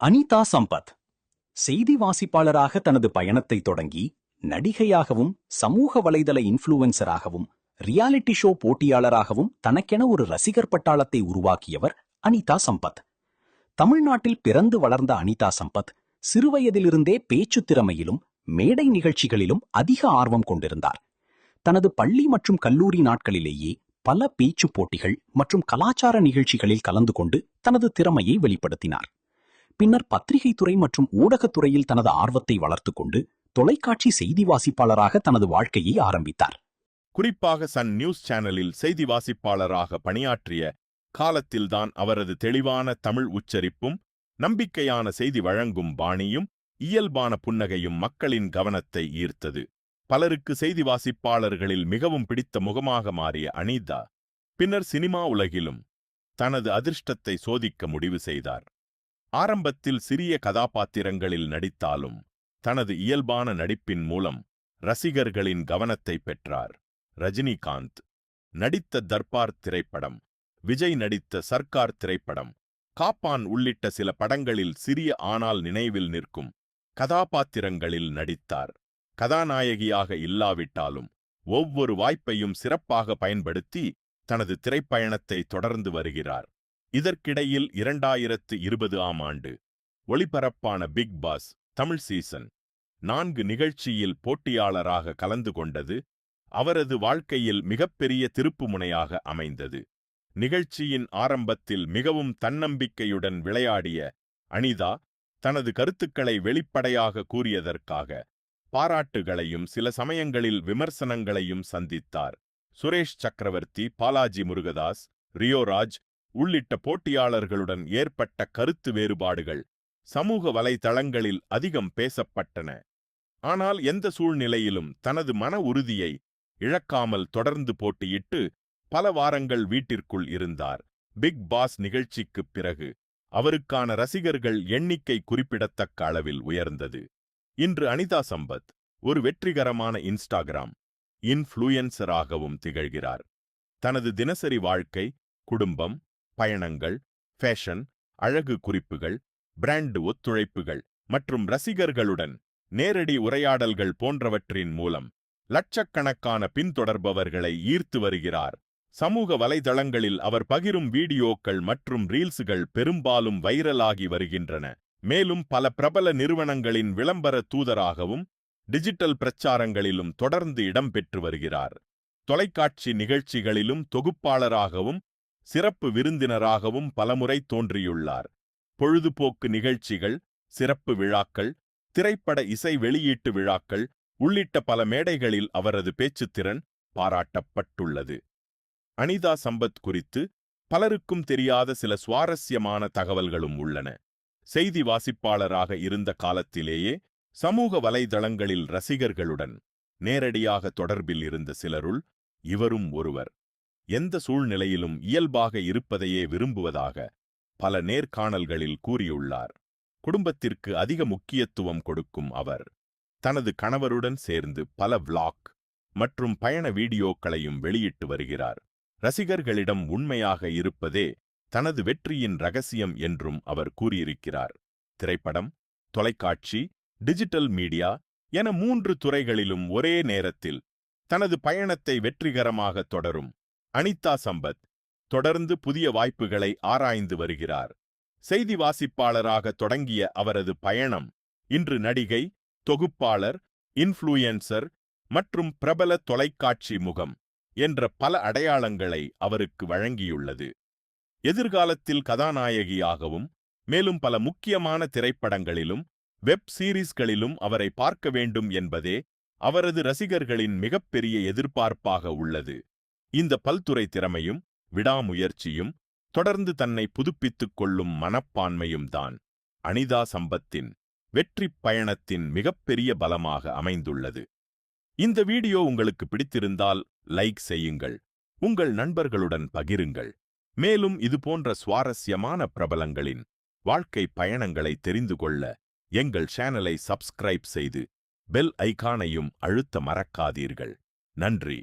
அனிதா சம்பத் செய்தி வாசிப்பாளராக தனது பயணத்தை தொடங்கி நடிகையாகவும் சமூக வலைதள இன்ஃப்ளூயன்சராகவும் ரியாலிட்டி ஷோ போட்டியாளராகவும் தனக்கென ஒரு ரசிகர் பட்டாளத்தை உருவாக்கியவர் அனிதா சம்பத். தமிழ்நாட்டில் பிறந்து வளர்ந்த அனிதா சம்பத் சிறுவயதிலிருந்தே பேச்சு திறமையிலும் மேடை நிகழ்ச்சிகளிலும் அதிக ஆர்வம் கொண்டிருந்தார். தனது பள்ளி மற்றும் கல்லூரி நாட்களிலேயே பல பேச்சு போட்டிகள் மற்றும் கலாச்சார நிகழ்ச்சிகளில் கலந்து கொண்டு தனது திறமையை வெளிப்படுத்தினார். பின்னர் பத்திரிகை துறை மற்றும் ஊடகத்துறையில் தனது ஆர்வத்தை வளர்த்துக் கொண்டு தொலைக்காட்சி செய்தி வாசிப்பாளராக தனது வாழ்க்கையை ஆரம்பித்தார். குறிப்பாக சன் நியூஸ் சேனலில் செய்தி வாசிப்பாளராக பணியாற்றிய காலத்தில்தான் அவரது தெளிவான தமிழ் உச்சரிப்பும் நம்பிக்கையான செய்தி வழங்கும் பாணியும் இயல்பான புன்னகையும் மக்களின் கவனத்தை ஈர்த்தது. பலருக்கு செய்தி வாசிப்பாளர்களில் மிகவும் பிடித்த முகமாக மாறிய அனிதா பின்னர் சினிமா உலகிலும் தனது அதிர்ஷ்டத்தை சோதிக்க முடிவு செய்தார். ஆரம்பத்தில் சிறிய கதாபாத்திரங்களில் நடித்தாலும் தனது இயல்பான நடிப்பின் மூலம் ரசிகர்களின் கவனத்தை பெற்றார். ரஜினிகாந்த் நடித்த தர்பார் திரைப்படம், விஜய் நடித்த சர்க்கார் திரைப்படம், காப்பான் உள்ளிட்ட சில படங்களில் சிறிய ஆனால் நினைவில் நிற்கும் கதாபாத்திரங்களில் நடித்தார். கதாநாயகியாக இல்லாவிட்டாலும் ஒவ்வொரு வாய்ப்பையும் சிறப்பாக பயன்படுத்தி தனது திரைப்பயணத்தை தொடர்ந்து வருகிறார். இதற்கிடையில் 2020ஆம் ஆண்டு ஒளிபரப்பான பிக் பாஸ் தமிழ் சீசன் 4 நிகழ்ச்சியில் போட்டியாளராக கலந்து கொண்டது அவரது வாழ்க்கையில் மிகப்பெரிய திருப்புமுனையாக அமைந்தது. நிகழ்ச்சியின் ஆரம்பத்தில் மிகவும் தன்னம்பிக்கையுடன் விளையாடிய அனிதா தனது கருத்துக்களை வெளிப்படையாக கூறியதற்காக பாராட்டுகளையும் சில சமயங்களில் விமர்சனங்களையும் சந்தித்தார். சுரேஷ் சக்கரவர்த்தி, பாலாஜி முருகதாஸ், ரியோராஜ் உள்ளிட்ட போட்டியாளர்களுடன் ஏற்பட்ட கருத்து வேறுபாடுகள் சமூக வலைதளங்களில் அதிகம் பேசப்பட்டன. ஆனால் எந்த சூழ்நிலையிலும் தனது மன உறுதியை இழக்காமல் தொடர்ந்து போட்டியிட்டு பல வாரங்கள் வீட்டிற்குள் இருந்தார். பிக் பாஸ் நிகழ்ச்சிக்குப் பிறகு அவருக்கான ரசிகர்கள் எண்ணிக்கை குறிப்பிடத்தக்க அளவில் உயர்ந்தது. இன்று அனிதா சம்பத் ஒரு வெற்றிகரமான இன்ஸ்டாகிராம் இன்ஃப்ளூயன்சராகவும் திகழ்கிறார். தனது தினசரி வாழ்க்கை, குடும்பம், பயணங்கள், ஃபேஷன், அழகு குறிப்புகள், பிராண்ட் ஒத்துழைப்புகள் மற்றும் ரசிகர்களுடன் நேரடி உரையாடல்கள் போன்றவற்றின் மூலம் லட்சக்கணக்கான பின்தொடர்பவர்களை ஈர்த்து வருகிறார். சமூக வலைதளங்களில் அவர் பகிரும் வீடியோக்கள் மற்றும் ரீல்ஸுகள் பெரும்பாலும் வைரலாகி வருகின்றன. மேலும் பல பிரபல நிறுவனங்களின் விளம்பர தூதராகவும் டிஜிட்டல் பிரச்சாரங்களிலும் தொடர்ந்து இடம்பெற்று வருகிறார். தொலைக்காட்சி நிகழ்ச்சிகளிலும் தொகுப்பாளராகவும் சிறப்பு விருந்தினராகவும் பலமுறை தோன்றியுள்ளார். பொழுதுபோக்கு நிகழ்ச்சிகள், சிறப்பு விழாக்கள், திரைப்பட இசை வெளியீட்டு விழாக்கள் உள்ளிட்ட பல மேடைகளில் அவரது பேச்சுத்திறன் பாராட்டப்பட்டுள்ளது. அனிதா சம்பத் குறித்து பலருக்கும் தெரியாத சில சுவாரஸ்யமான தகவல்களும் உள்ளன. செய்தி வாசிப்பாளராக இருந்த காலத்திலேயே சமூக வலைதளங்களில் ரசிகர்களுடன் நேரடியாக தொடர்பில் இருந்த சிலருள் இவரும் ஒருவர். எந்த சூழ்நிலையிலும் இயல்பாக இருப்பதையே விரும்புவதாக பல நேர்காணல்களில் கூறியுள்ளார். குடும்பத்திற்கு அதிக முக்கியத்துவம் கொடுக்கும் அவர் தனது கணவருடன் சேர்ந்து பல விளாக் மற்றும் பயண வீடியோக்களையும் வெளியிட்டு வருகிறார். ரசிகர்களிடம் உண்மையாக இருப்பதே தனது வெற்றியின் ரகசியம் என்றும் அவர் கூறியிருக்கிறார். திரைப்படம், தொலைக்காட்சி, டிஜிட்டல் மீடியா என 3 துறைகளிலும் ஒரே நேரத்தில் தனது பயணத்தை வெற்றிகரமாக தொடரும் அனிதா சம்பத் தொடர்ந்து புதிய வாய்ப்புகளை ஆராய்ந்து வருகிறார். செய்தி வாசிப்பாளராக தொடங்கிய அவரது பயணம் இன்று நடிகை, தொகுப்பாளர், இன்ஃப்ளூயன்சர் மற்றும் பிரபல தொலைக்காட்சி முகம் என்ற பல அடையாளங்களை அவருக்கு வழங்கியுள்ளது. எதிர்காலத்தில் கதாநாயகியாகவும் மேலும் பல முக்கியமான திரைப்படங்களிலும் வெப் சீரிஸ்களிலும் அவரை பார்க்க வேண்டும் என்பதே அவரது ரசிகர்களின் மிகப்பெரிய எதிர்பார்ப்பாக உள்ளது. இந்த பல்துறை திறமையும் விடாமுயற்சியும் தொடர்ந்து தன்னை புதுப்பித்துக் கொள்ளும் மனப்பான்மையும் தான் அனிதா சம்பத்தின் வெற்றிப் பயணத்தின் மிகப்பெரிய பலமாக அமைந்துள்ளது. இந்த வீடியோ உங்களுக்கு பிடித்திருந்தால் லைக் செய்யுங்கள், உங்கள் நண்பர்களுடன் பகிருங்கள். மேலும் இதுபோன்ற சுவாரஸ்யமான பிரபலங்களின் வாழ்க்கை பயணங்களை தெரிந்து கொள்ள எங்கள் சேனலை சப்ஸ்கிரைப் செய்து பெல் ஐகானையும் அழுத்த மறக்காதீர்கள். நன்றி.